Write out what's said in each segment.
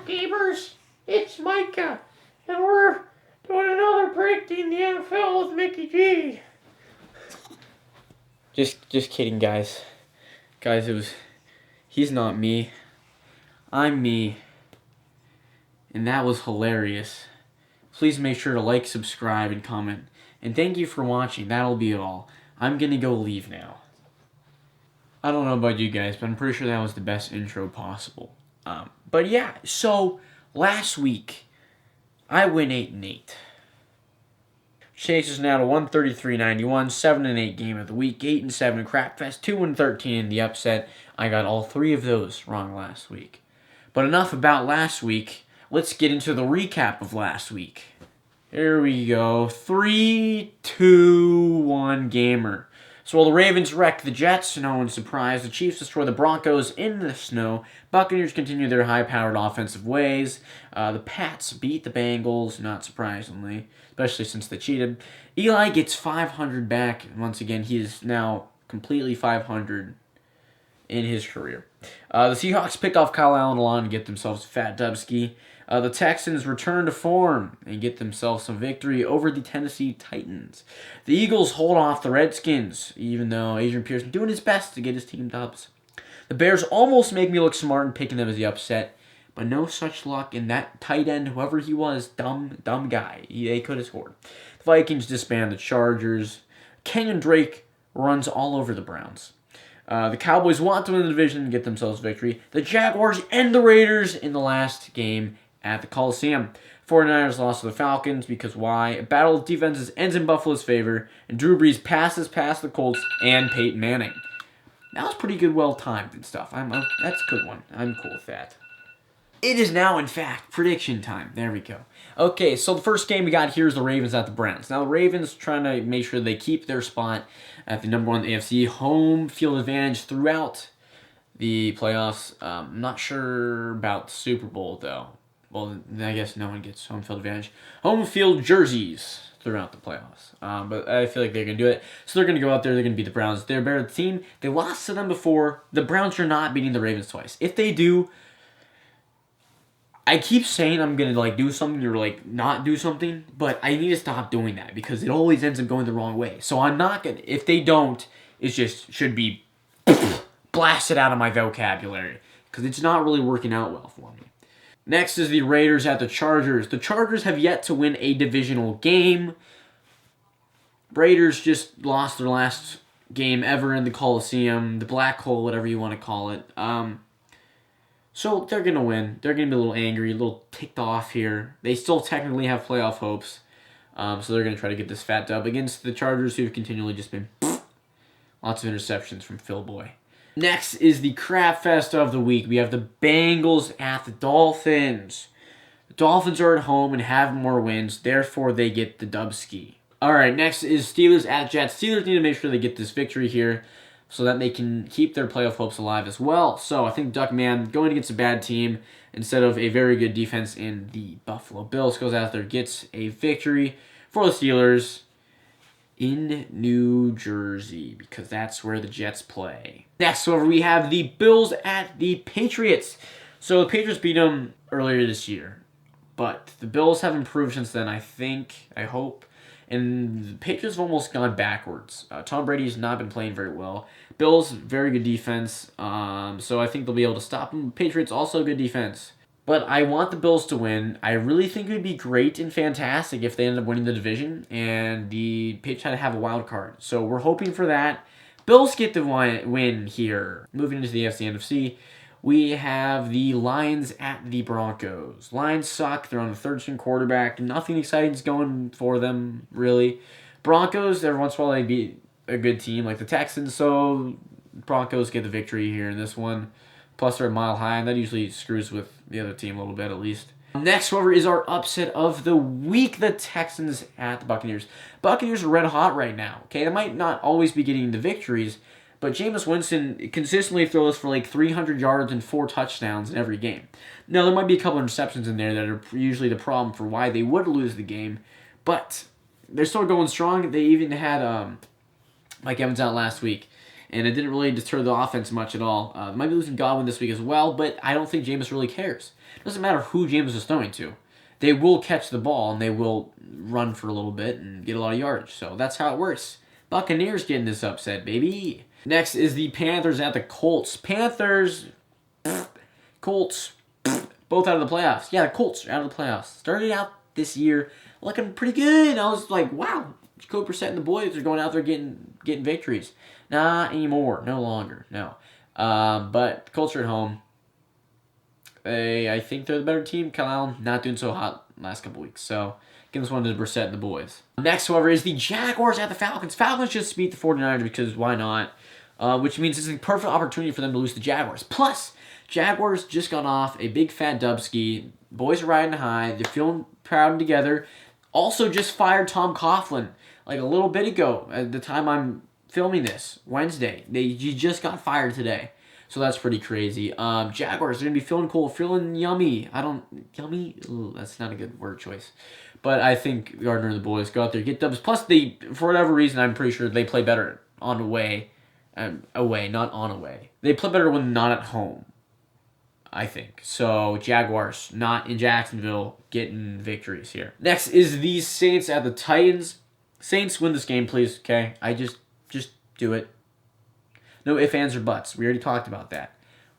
up, gamers? It's Micah, and we're doing another Predicting the NFL with Mickey G. Just kidding, guys. Guys, he's not me. I'm me. And that was hilarious. Please make sure to like, subscribe, and comment. And thank you for watching. That'll be all. I'm gonna go leave now. I don't know about you guys, but I'm pretty sure that was the best intro possible. But yeah, so last week, I went 8-8. Chases now to 133.91, 7-8 game of the week, 8-7 in Crapfest, 2-13 in the upset. I got all three of those wrong last week. But enough about last week. Let's get into the recap of last week. Here we go. 3-2-1 gamer. So while the Ravens wreck the Jets, no one's surprised. The Chiefs destroy the Broncos in the snow. Buccaneers continue their high-powered offensive ways. The Pats beat the Bengals, not surprisingly, especially since they cheated. Eli gets 500 back. Once again, he is now completely 500 in his career. The Seahawks pick off Kyle Allen along and get themselves a fat dubski. The Texans return to form and get themselves some victory over the Tennessee Titans. The Eagles hold off the Redskins, even though Adrian Pearson doing his best to get his team dubs. The Bears almost make me look smart in picking them as the upset, but no such luck, in that tight end, whoever he was, dumb guy. They could have scored. The Vikings disband the Chargers. Kenyon Drake runs all over the Browns. The Cowboys want to win the division and get themselves victory. The Jaguars end the Raiders in the last game at the Coliseum. 49ers lost to the Falcons because why? A battle of defenses ends in Buffalo's favor, and Drew Brees passes past the Colts and Peyton Manning. That was pretty good, well-timed and stuff. That's a good one. I'm cool with that. It is now, in fact, prediction time. There we go. Okay, so the first game we got here is the Ravens at the Browns. Now, the Ravens trying to make sure they keep their spot at the number one AFC home field advantage throughout the playoffs. I'm not sure about the Super Bowl, though. Well, I guess no one gets home field advantage. Home field jerseys throughout the playoffs. But I feel like they're going to do it. So they're going to go out there. They're going to beat the Browns. They're a better team. They lost to them before. The Browns are not beating the Ravens twice. If they do, I keep saying I'm going to do something or not do something, but I need to stop doing that because it always ends up going the wrong way. So I'm not going to, if they don't, it just should be blasted out of my vocabulary because it's not really working out well for me. Next is the Raiders at the Chargers. The Chargers have yet to win a divisional game. Raiders just lost their last game ever in the Coliseum, the black hole, whatever you want to call it. So they're going to win. They're going to be a little angry, a little ticked off here. They still technically have playoff hopes. So they're going to try to get this fat dub against the Chargers, who have continually just been lots of interceptions from Phil Boy. Next is the Crapfest of the week. We have the Bengals at the Dolphins. The Dolphins are at home and have more wins, therefore they get the dubski. Alright, next is Steelers at Jets. Steelers need to make sure they get this victory here so that they can keep their playoff hopes alive as well. So I think Duckman going against a bad team instead of a very good defense in the Buffalo Bills goes out there, gets a victory for the Steelers in New Jersey, because that's where the Jets play. Next over, we have the Bills at the Patriots. So the Patriots beat them earlier this year, but the Bills have improved since then, I hope. And the Patriots have almost gone backwards. Tom Brady's not been playing very well. Bills, very good defense, so I think they'll be able to stop them. Patriots, also good defense. But I want the Bills to win. I really think it would be great and fantastic if they ended up winning the division and the Patriots had to have a wild card. So we're hoping for that. Bills get the win here. Moving into the AFC NFC, we have the Lions at the Broncos. Lions suck. They're on the third-string quarterback. Nothing exciting is going for them, really. Broncos, every once in a while they beat a good team like the Texans, so Broncos get the victory here in this one. Plus they're a mile high, and that usually screws with the other team a little bit at least. Next, however, is our upset of the week, the Texans at the Buccaneers. Buccaneers are red hot right now. Okay, they might not always be getting the victories, but Jameis Winston consistently throws for 300 yards and 4 touchdowns in every game. Now, there might be a couple of interceptions in there that are usually the problem for why they would lose the game, but they're still going strong. They even had Mike Evans out last week, and it didn't really deter the offense much at all. Might be losing Godwin this week as well, but I don't think Jameis really cares. Doesn't matter who James is throwing to. They will catch the ball and they will run for a little bit and get a lot of yardage. So that's how it works. Buccaneers getting this upset, baby. Next is the Panthers at the Colts. Panthers, Colts, both out of the playoffs. Yeah, the Colts are out of the playoffs. Started out this year looking pretty good. I was like, wow, Jacob Brissett and the boys are going out there getting victories. Not anymore. No longer. No. But Colts are at home. I think they're the better team. Kyle Allen not doing so hot last couple weeks. So give this one to Brissett and the boys. Next, however, is the Jaguars at the Falcons. Falcons just beat the 49ers because why not? Which means it's a perfect opportunity for them to lose the Jaguars. Plus, Jaguars just got off a big fat dub ski. Boys are riding high. They're feeling proud together. Also just fired Tom Coughlin like a little bit ago at the time I'm filming this, Wednesday. He just got fired today. So that's pretty crazy. Jaguars are going to be feeling cool, feeling yummy. Yummy? Ooh, that's not a good word choice. But I think Gardner and the boys go out there, get dubs. Plus, they, for whatever reason, I'm pretty sure they play better on away. Away, not on away. They play better when not at home, I think. So, Jaguars, not in Jacksonville, getting victories here. Next is the Saints at the Titans. Saints, win this game, please, okay? Just do it. No ifs, ands, or buts. We already talked about that.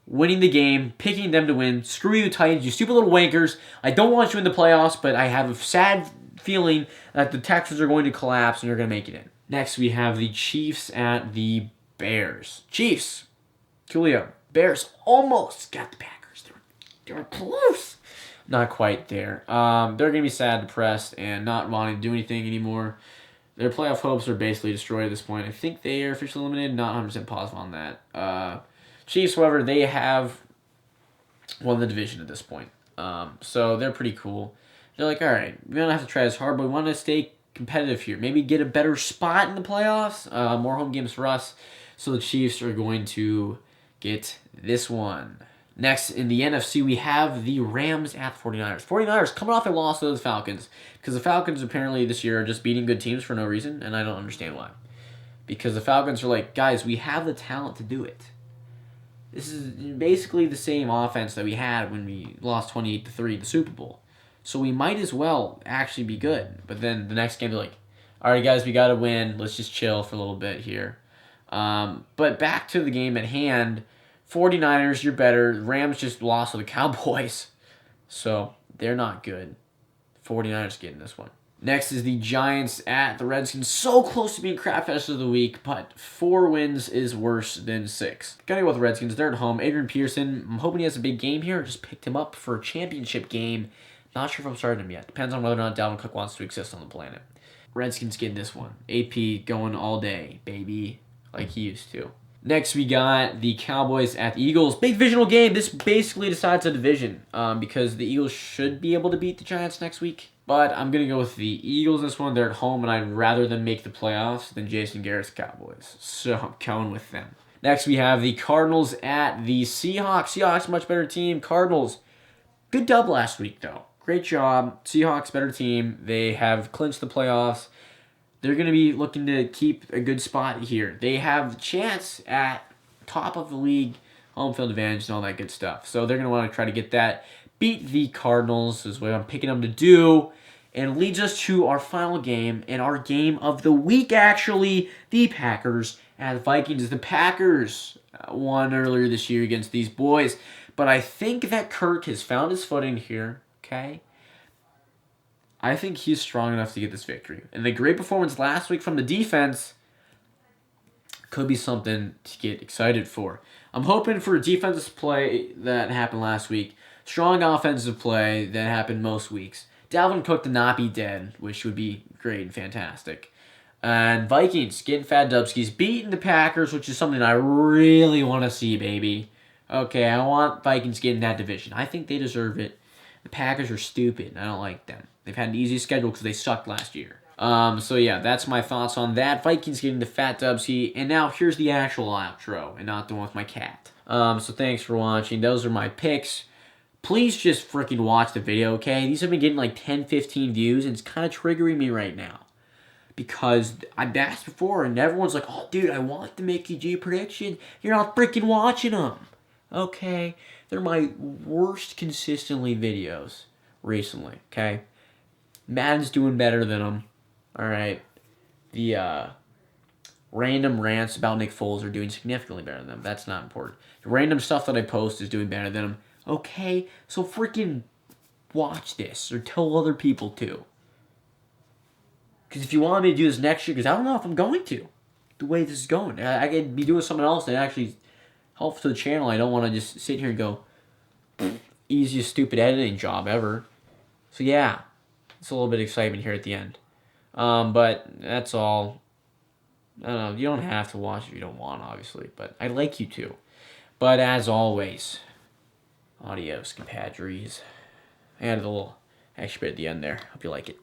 Winning the game, picking them to win. Screw you, Titans, you stupid little wankers. I don't want you in the playoffs, but I have a sad feeling that the Texans are going to collapse and you're going to make it in. Next, we have the Chiefs at the Bears. Chiefs, Coolio. Bears almost got the Packers. They were close. Not quite there. They're going to be sad, depressed, and not wanting to do anything anymore. Their playoff hopes are basically destroyed at this point. I think they are officially eliminated. Not 100% positive on that. Chiefs, however, they have won the division at this point. So they're pretty cool. They're like, all right, we don't have to try as hard, but we want to stay competitive here. Maybe get a better spot in the playoffs. More home games for us. So the Chiefs are going to get this one. Next, in the NFC, we have the Rams at the 49ers. 49ers coming off a loss to the Falcons. Because the Falcons apparently this year are just beating good teams for no reason, and I don't understand why. Because the Falcons are like, guys, we have the talent to do it. This is basically the same offense that we had when we lost 28-3 the Super Bowl. So we might as well actually be good. But then the next game, they're like, all right, guys, we got to win. Let's just chill for a little bit here. But back to the game at hand, 49ers, you're better. Rams just lost to the Cowboys. So they're not good. 49ers getting this one. Next is the Giants at the Redskins. So close to being Crapfest of the week, but 4 wins is worse than 6. Gotta go with the Redskins. They're at home. Adrian Peterson, I'm hoping he has a big game here. I just picked him up for a championship game. Not sure if I'm starting him yet. Depends on whether or not Dalvin Cook wants to exist on the planet. Redskins getting this one. AP going all day, baby, like he used to. Next, we got the Cowboys at the Eagles. Big divisional game. This basically decides a division because the Eagles should be able to beat the Giants next week. But I'm going to go with the Eagles in this one. They're at home, and I'd rather them make the playoffs than Jason Garrett's Cowboys. So I'm going with them. Next, we have the Cardinals at the Seahawks. Seahawks, much better team. Cardinals, good dub last week, though. Great job. Seahawks, better team. They have clinched the playoffs. They're going to be looking to keep a good spot here. They have a chance at top of the league, home field advantage, and all that good stuff. So they're going to want to try to get that. Beat the Cardinals is what I'm picking them to do. And leads us to our final game, and our game of the week, actually, the Packers at the Vikings. The Packers won earlier this year against these boys. But I think that Kirk has found his footing here, okay? I think he's strong enough to get this victory. And the great performance last week from the defense could be something to get excited for. I'm hoping for a defensive play that happened last week. Strong offensive play that happened most weeks. Dalvin Cook to not be dead, which would be great and fantastic. And Vikings getting fat dubskis, beating the Packers, which is something I really want to see, baby. Okay, I want Vikings getting that division. I think they deserve it. The Packers are stupid. I don't like them. They've had an easy schedule because they sucked last year. So yeah, that's my thoughts on that. Vikings getting the fat dubski. And now here's the actual outro and not the one with my cat. So thanks for watching. Those are my picks. Please just freaking watch the video, okay? These have been getting like 10, 15 views, and it's kind of triggering me right now. Because I've asked before, and everyone's like, oh, dude, I want the Mickey G prediction. You're not freaking watching them. Okay? They're my worst consistently videos recently, okay? Madden's doing better than them. Alright? The random rants about Nick Foles are doing significantly better than them. That's not important. The random stuff that I post is doing better than them. Okay? So freaking watch this or tell other people to. Because if you want me to do this next year, because I don't know if I'm going to, the way this is going. I could be doing something else that actually helps to the channel. I don't want to just sit here and go, easiest stupid editing job ever. So yeah, it's a little bit of excitement here at the end. But that's all. I don't know. You don't have to watch if you don't want, obviously. But I'd like you to. But as always, adios, compadres. I added a little extra bit at the end there. Hope you like it.